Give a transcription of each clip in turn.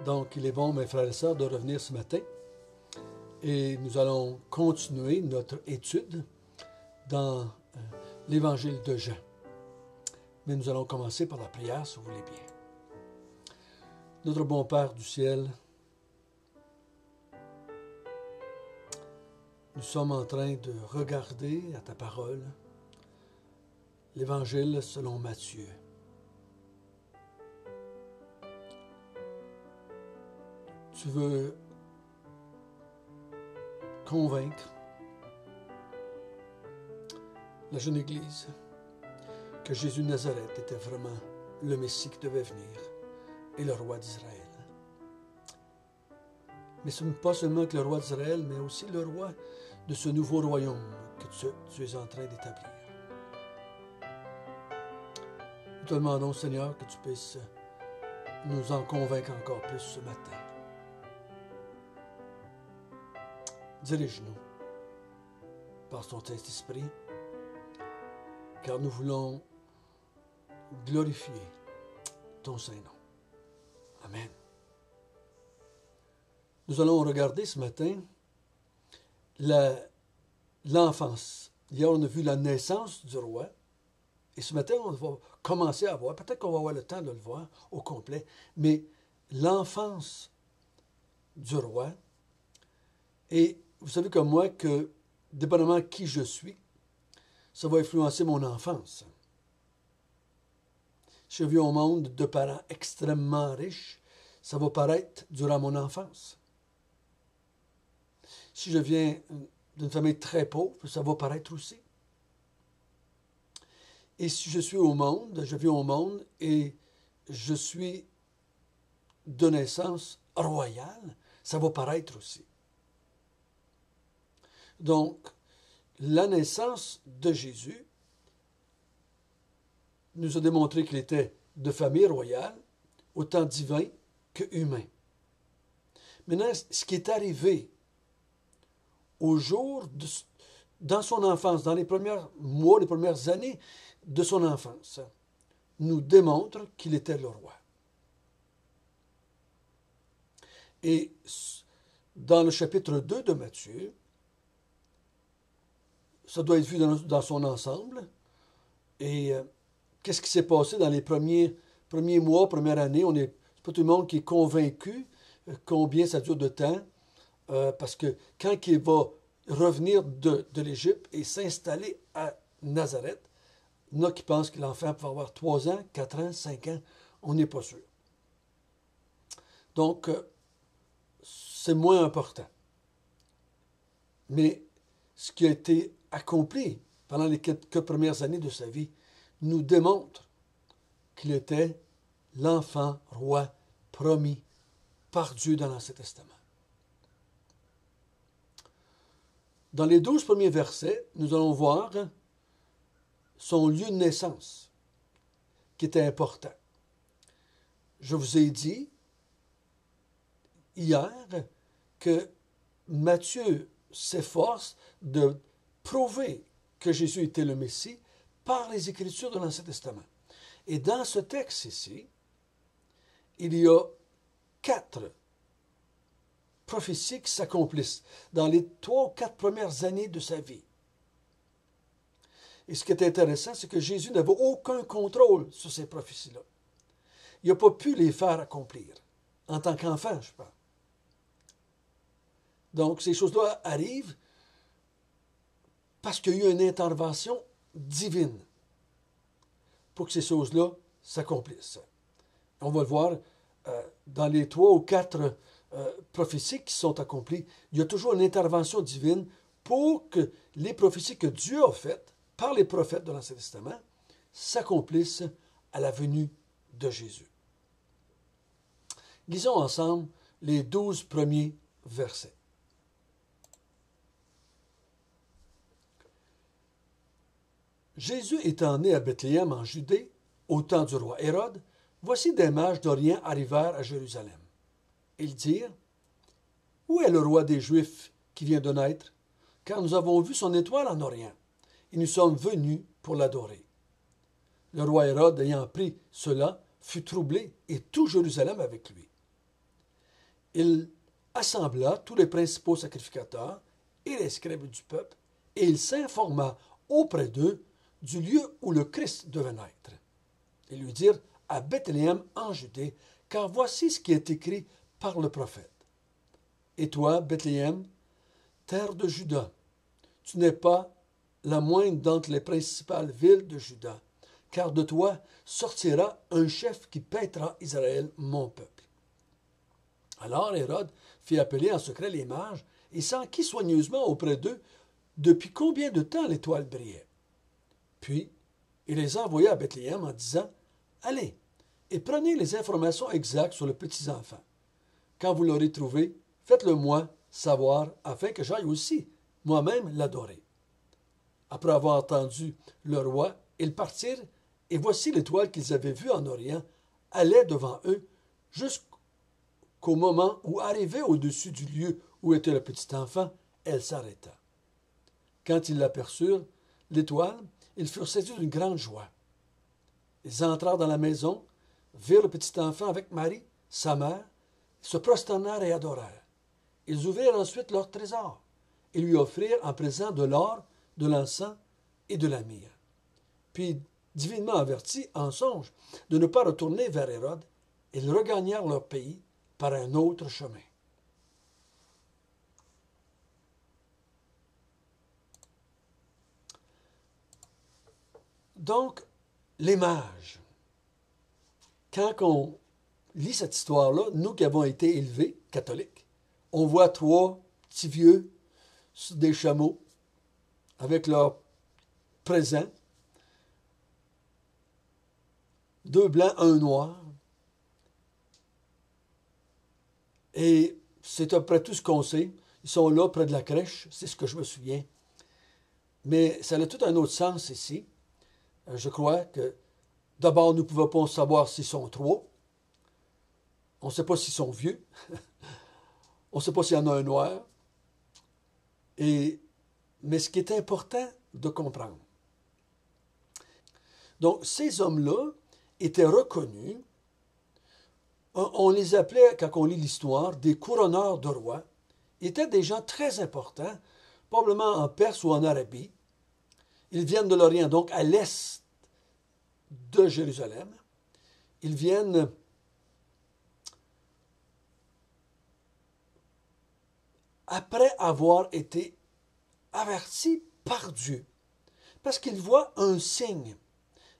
Donc, il est bon, mes frères et sœurs, de revenir ce matin et nous allons continuer notre étude dans l'Évangile de Jean. Mais nous allons commencer par la prière, si vous voulez bien. Notre bon Père du ciel, nous sommes en train de regarder à ta parole l'Évangile selon Matthieu. Tu veux convaincre la jeune Église que Jésus de Nazareth était vraiment le Messie qui devait venir et le roi d'Israël. Mais ce n'est pas seulement que le roi d'Israël, mais aussi le roi de ce nouveau royaume que tu es en train d'établir. Nous te demandons, Seigneur, que tu puisses nous en convaincre encore plus ce matin. Dirige-nous par ton Saint-Esprit, car nous voulons glorifier ton Saint-Nom. Amen. Nous allons regarder ce matin l'enfance. Hier, on a vu la naissance du roi. Et ce matin, on va commencer à voir, peut-être qu'on va avoir le temps de le voir au complet, mais l'enfance du roi. Et vous savez comme moi que, dépendamment de qui je suis, ça va influencer mon enfance. Si je vis au monde de parents extrêmement riches, ça va paraître durant mon enfance. Si je viens d'une famille très pauvre, ça va paraître aussi. Et si je suis au monde, je vis au monde et je suis de naissance royale, ça va paraître aussi. Donc, la naissance de Jésus nous a démontré qu'il était de famille royale, autant divin que humain. Maintenant, ce qui est arrivé au jour dans son enfance, dans les premiers mois, les premières années de son enfance, nous démontre qu'il était le roi. Et dans le chapitre 2 de Matthieu, ça doit être vu dans son ensemble. Et qu'est-ce qui s'est passé dans les premiers mois, première année? C'est pas tout le monde qui est convaincu combien ça dure de temps. Parce que quand il va revenir de l'Égypte et s'installer à Nazareth, il y en a qui pensent que l'enfant peut avoir 3 ans, 4 ans, 5 ans. On n'est pas sûr. Donc, c'est moins important. Mais ce qui a été accompli pendant les quelques premières années de sa vie nous démontre qu'il était l'enfant roi promis par Dieu dans l'Ancien Testament. Dans les 12 premiers versets, nous allons voir son lieu de naissance, qui était important. Je vous ai dit hier que Matthieu s'efforce de prouver que Jésus était le Messie par les Écritures de l'Ancien Testament. Et dans ce texte ici, il y a 4 prophéties qui s'accomplissent dans les 3 ou 4 premières années de sa vie. Et ce qui est intéressant, c'est que Jésus n'avait aucun contrôle sur ces prophéties-là. Il n'a pas pu les faire accomplir, en tant qu'enfant, je pense. Donc, ces choses-là arrivent parce qu'il y a eu une intervention divine pour que ces choses-là s'accomplissent. On va le voir dans les 3 ou 4 prophéties qui sont accomplies. Il y a toujours une intervention divine pour que les prophéties que Dieu a faites par les prophètes de l'Ancien Testament s'accomplissent à la venue de Jésus. Lisons ensemble les 12 premiers versets. Jésus étant né à Bethléem en Judée, au temps du roi Hérode, voici des mages d'Orient arrivèrent à Jérusalem. Ils dirent, « Où est le roi des Juifs qui vient de naître? Car nous avons vu son étoile en Orient, et nous sommes venus pour l'adorer. » Le roi Hérode, ayant appris cela, fut troublé, et tout Jérusalem avec lui. il assembla tous les principaux sacrificateurs et les scribes du peuple, et il s'informa auprès d'eux du lieu où le Christ devait naître. Ils lui dirent, à Bethléem en Judée, car voici ce qui est écrit par le prophète. Et toi, Bethléem, terre de Juda, tu n'es pas la moindre d'entre les principales villes de Juda, car de toi sortira un chef qui paîtra Israël, mon peuple. Alors Hérode fit appeler en secret les mages et s'enquit soigneusement auprès d'eux depuis combien de temps l'étoile brillait. Puis il les envoya à Bethléem en disant, « Allez et prenez les informations exactes sur le petit enfant. Quand vous l'aurez trouvé, faites-le-moi savoir afin que j'aille aussi moi-même l'adorer. » Après avoir entendu le roi, ils partirent, et voici l'étoile qu'ils avaient vue en Orient allait devant eux jusqu'au moment où, arrivée au-dessus du lieu où était le petit enfant, elle s'arrêta. Quand ils l'aperçurent, l'étoile, ils furent saisis d'une grande joie. Ils entrèrent dans la maison, virent le petit enfant avec Marie, sa mère, se prosternèrent et adorèrent. Ils ouvrirent ensuite leur trésor et lui offrirent en présent de l'or, de l'encens et de la myrrhe. Puis, divinement avertis en songe de ne pas retourner vers Hérode, ils regagnèrent leur pays par un autre chemin. Donc, les mages. Quand on lit cette histoire-là, nous qui avons été élevés catholiques, on voit trois petits vieux sur des chameaux avec leurs présents, deux blancs, un noir. Et c'est à peu près tout ce qu'on sait. Ils sont là près de la crèche, c'est ce que je me souviens. Mais ça a tout un autre sens ici. Je crois que d'abord, nous ne pouvons pas savoir s'ils sont trois. On ne sait pas s'ils sont vieux. On ne sait pas s'il y en a un noir. Mais ce qui est important de comprendre. Donc, ces hommes-là étaient reconnus. On les appelait, quand on lit l'histoire, des couronneurs de rois. Ils étaient des gens très importants, probablement en Perse ou en Arabie. Ils viennent de l'Orient, donc à l'est de Jérusalem. Ils viennent après avoir été avertis par Dieu, parce qu'ils voient un signe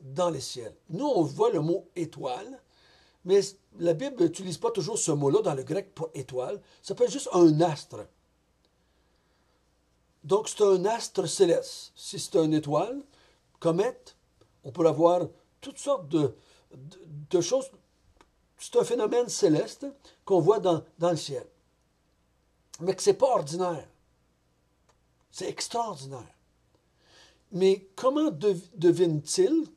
dans les ciels. Nous, on voit le mot étoile, mais la Bible n'utilise pas toujours ce mot-là dans le grec pour étoile. Ça peut être juste un astre. Donc, c'est un astre céleste. Si c'est une étoile, comète, on peut avoir toutes sortes de choses. C'est un phénomène céleste qu'on voit dans le ciel. Mais que ce n'est pas ordinaire. C'est extraordinaire. Mais comment devine-t-il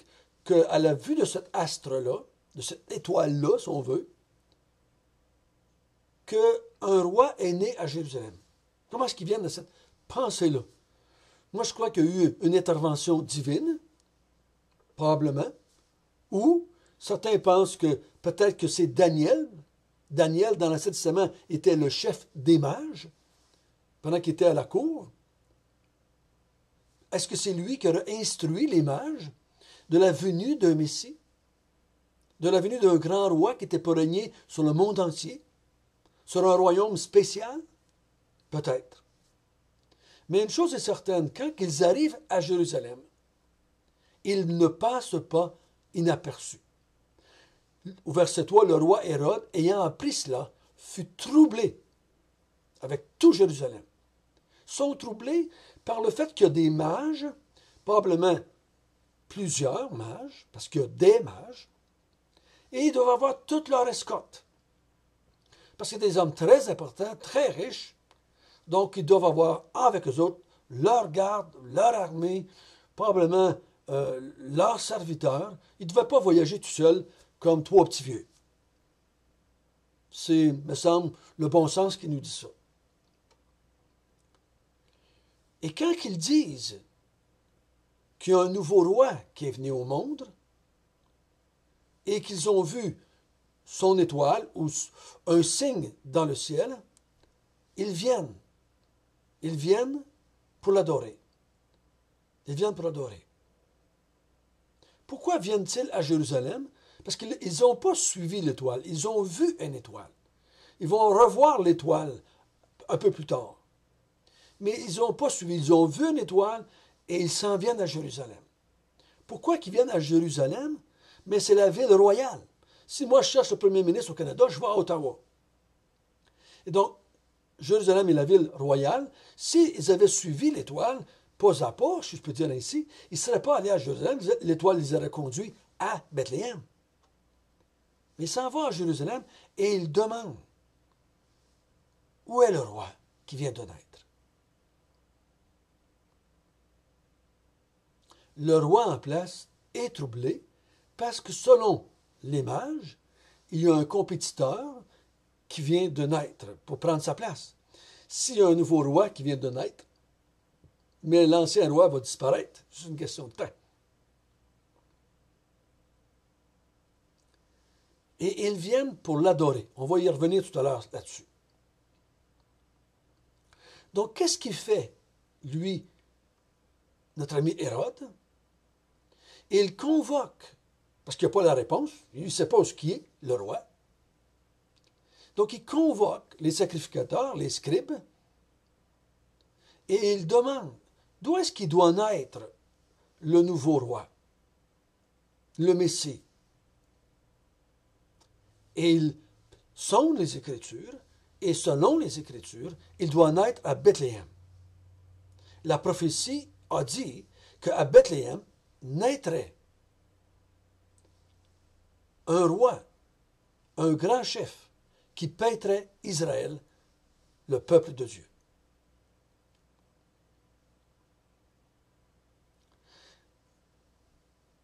qu'à la vue de cet astre-là, de cette étoile-là, si on veut, qu'un roi est né à Jérusalem? Comment est-ce qu'ils viennent de cette pensée-là? Moi, je crois qu'il y a eu une intervention divine, probablement, ou certains pensent que peut-être que c'est Daniel. Daniel, dans l'Ancien Testament, était le chef des mages, pendant qu'il était à la cour. Est-ce que c'est lui qui aurait instruit les mages de la venue d'un Messie, de la venue d'un grand roi qui était pour régner sur le monde entier, sur un royaume spécial? Peut-être. Mais une chose est certaine, quand ils arrivent à Jérusalem, ils ne passent pas inaperçus. Au verset 3, le roi Hérode, ayant appris cela, fut troublé avec tout Jérusalem. Ils sont troublés par le fait qu'il y a des mages, probablement plusieurs mages, parce qu'il y a des mages, et ils doivent avoir toute leur escorte. Parce que c'est des hommes très importants, très riches, donc ils doivent avoir avec eux autres leur garde, leur armée, probablement leurs serviteurs. Ils ne devaient pas voyager tout seuls comme trois petits vieux. C'est, me semble, le bon sens qui nous dit ça. Et quand ils disent qu'il y a un nouveau roi qui est venu au monde et qu'ils ont vu son étoile ou un signe dans le ciel, ils viennent. Ils viennent pour l'adorer. Ils viennent pour l'adorer. Pourquoi viennent-ils à Jérusalem? Parce qu'ils n'ont pas suivi l'étoile. Ils ont vu une étoile. Ils vont revoir l'étoile un peu plus tard. Mais ils n'ont pas suivi. Ils ont vu une étoile et ils s'en viennent à Jérusalem. Pourquoi qu'ils viennent à Jérusalem? Mais c'est la ville royale. Si moi je cherche le premier ministre au Canada, je vais à Ottawa. Et donc, Jérusalem est la ville royale. S'ils avaient suivi l'étoile, pas à pas, si je peux dire ainsi, ils ne seraient pas allés à Jérusalem. L'étoile les aurait conduits à Bethléem. Mais ils s'en vont à Jérusalem et ils demandent où est le roi qui vient de naître. Le roi en place est troublé parce que selon les mages, il y a un compétiteur qui vient de naître pour prendre sa place. S'il y a un nouveau roi qui vient de naître, mais l'ancien roi va disparaître. C'est une question de temps. Et ils viennent pour l'adorer. On va y revenir tout à l'heure là-dessus. Donc, qu'est-ce qu'il fait, lui, notre ami Hérode? Il convoque, parce qu'il n'y a pas la réponse, il ne sait pas où est-ce qui est, le roi. Donc, il convoque les sacrificateurs, les scribes, et il demande d'où est-ce qu'il doit naître le nouveau roi, le Messie. Et il sonde les Écritures, et selon les Écritures, il doit naître à Bethléem. La prophétie a dit qu'à Bethléem naîtrait un roi, un grand chef, qui paîtrait Israël, le peuple de Dieu.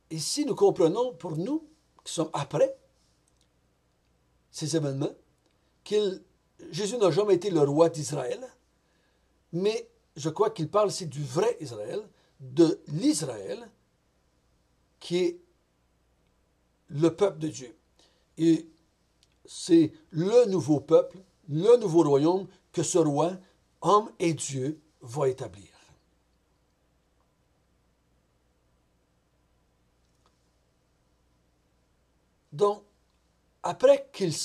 Ici, nous comprenons pour nous, qui sommes après ces événements, que Jésus n'a jamais été le roi d'Israël, mais je crois qu'il parle ici du vrai Israël, de l'Israël, qui est le peuple de Dieu. Et c'est le nouveau peuple, le nouveau royaume que ce roi, homme et Dieu, va établir. Donc, après qu'ils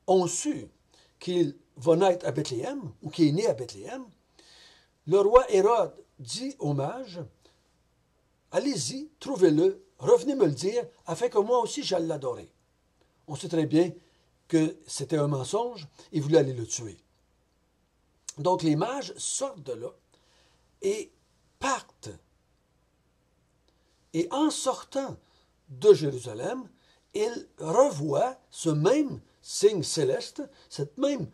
ont su qu'il va naître à Bethléem, ou qu'il est né à Bethléem, le roi Hérode dit aux mages, allez-y, trouvez-le, revenez me le dire, afin que moi aussi j'aille l'adorer. On sait très bien que c'était un mensonge, il voulait aller le tuer. Donc les mages sortent de là et partent. Et en sortant de Jérusalem, ils revoient ce même signe céleste, cette même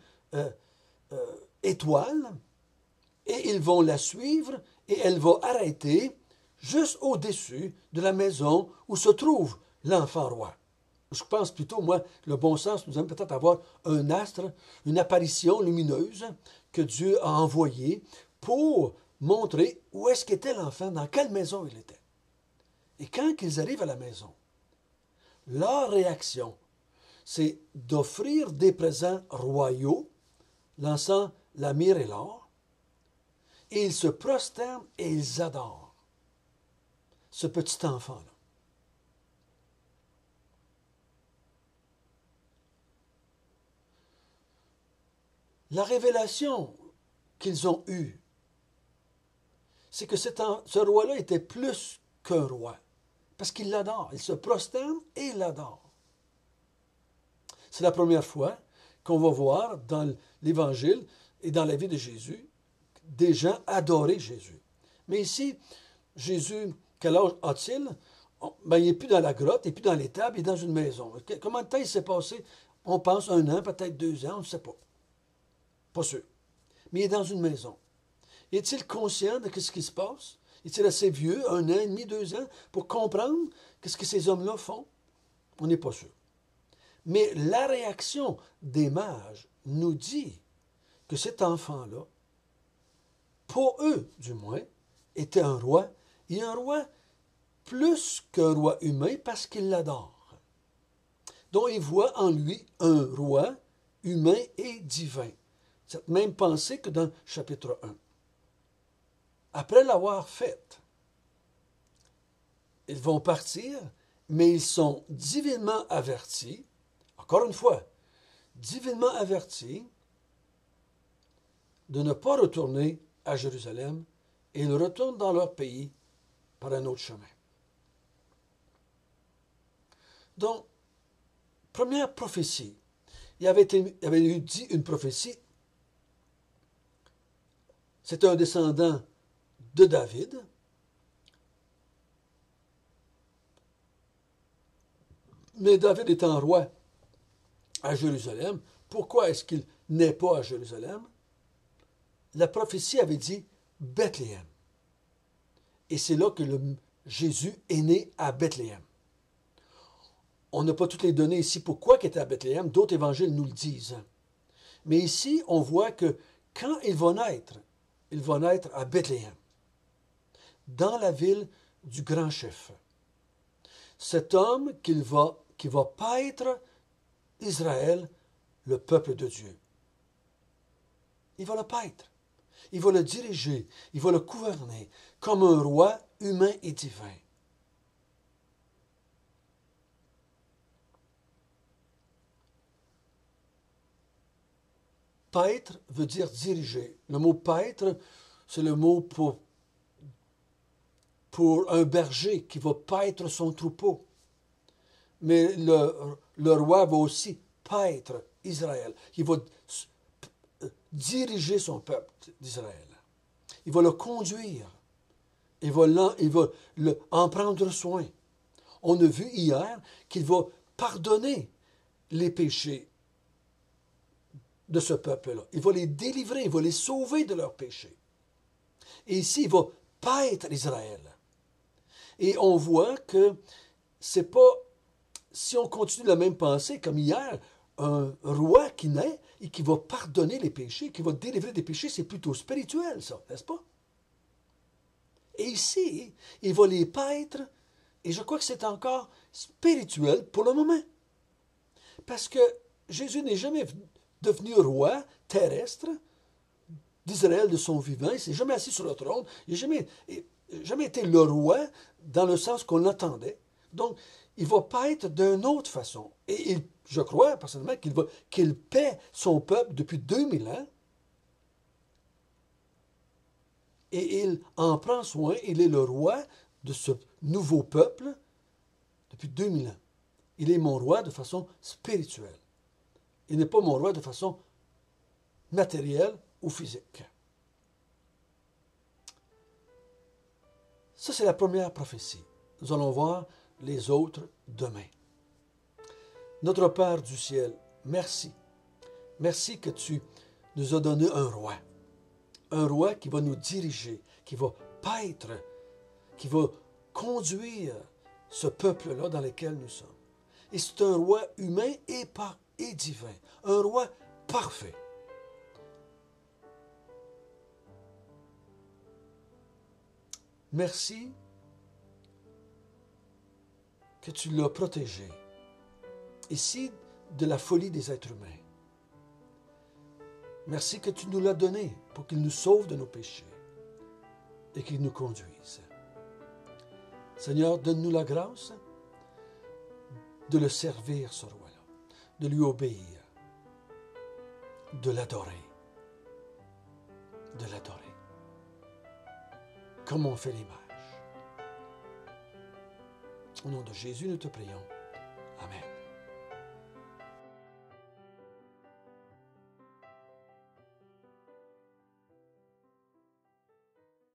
étoile, et ils vont la suivre, et elle va arrêter juste au-dessus de la maison où se trouve l'enfant roi. Je pense plutôt, moi, le bon sens nous aime peut-être avoir un astre, une apparition lumineuse que Dieu a envoyée pour montrer où est-ce qu'était l'enfant, dans quelle maison il était. Et quand ils arrivent à la maison, leur réaction, c'est d'offrir des présents royaux, l'encens, la myrrhe et l'or, et ils se prosternent et ils adorent ce petit enfant-là. La révélation qu'ils ont eue, c'est que ce roi-là était plus qu'un roi, parce qu'il l'adore, il se prosterne et il l'adore. C'est la première fois qu'on va voir dans l'Évangile et dans la vie de Jésus des gens adorer Jésus. Mais ici, Jésus, quel âge a-t-il? Ben, il n'est plus dans la grotte, il n'est plus dans l'étable, il est dans une maison. Combien de temps il s'est passé? On pense 1 an, peut-être 2 ans, on ne sait pas. Pas sûr. Mais il est dans une maison. Est-il conscient de ce qui se passe? Est-il assez vieux, 1 an et demi, 2 ans, pour comprendre ce que ces hommes-là font? On n'est pas sûr. Mais la réaction des mages nous dit que cet enfant-là, pour eux du moins, était un roi, et un roi plus qu'un roi humain parce qu'il l'adore. dont il voit en lui un roi humain et divin. Cette même pensée que dans le chapitre 1. Après l'avoir faite, ils vont partir, mais ils sont divinement avertis, encore une fois, divinement avertis de ne pas retourner à Jérusalem, et ils retournent dans leur pays par un autre chemin. Donc, première prophétie, il avait eu dit une prophétie. C'est un descendant de David. Mais David étant roi à Jérusalem, pourquoi est-ce qu'il n'est pas à Jérusalem? La prophétie avait dit Bethléem. Et c'est là que Jésus est né à Bethléem. On n'a pas toutes les données ici pourquoi il était à Bethléem, d'autres évangiles nous le disent. Mais ici, on voit que quand il va naître à Bethléem, dans la ville du grand chef. Cet homme qui va paître Israël, le peuple de Dieu. Il va le paître. Il va le diriger. Il va le gouverner comme un roi humain et divin. Paître veut dire diriger. Le mot paître, c'est le mot pour un berger qui va paître son troupeau. Mais le roi va aussi paître Israël. Il va diriger son peuple d'Israël. Il va le conduire. Il va en prendre soin. On a vu hier qu'il va pardonner les péchés de ce peuple-là. Il va les délivrer, il va les sauver de leurs péchés. Et ici, il va paître Israël. Et on voit que c'est pas, si on continue la même pensée comme hier, un roi qui naît et qui va pardonner les péchés, qui va délivrer des péchés, c'est plutôt spirituel, ça, n'est-ce pas? Et ici, il va les paître, et je crois que c'est encore spirituel pour le moment. Parce que Jésus n'est jamais devenu roi terrestre d'Israël de son vivant, il ne s'est jamais assis sur le trône, il n'a jamais été le roi dans le sens qu'on l'attendait. Donc, il va paître d'une autre façon. Et je crois personnellement qu'il paie son peuple depuis 2000 ans. Et il en prend soin, il est le roi de ce nouveau peuple depuis 2000 ans. Il est mon roi de façon spirituelle. Il n'est pas mon roi de façon matérielle ou physique. Ça, c'est la première prophétie. Nous allons voir les autres demain. Notre Père du ciel, merci. Merci que tu nous as donné un roi. Un roi qui va nous diriger, qui va paître, qui va conduire ce peuple-là dans lequel nous sommes. Et c'est un roi humain et divin. Un roi parfait. Merci que tu l'as protégé. Ici, de la folie des êtres humains. Merci que tu nous l'as donné pour qu'il nous sauve de nos péchés et qu'il nous conduise. Seigneur, donne-nous la grâce de le servir, ce roi-là, de lui obéir, de l'adorer, comme on fait les mages. Au nom de Jésus, nous te prions. Amen.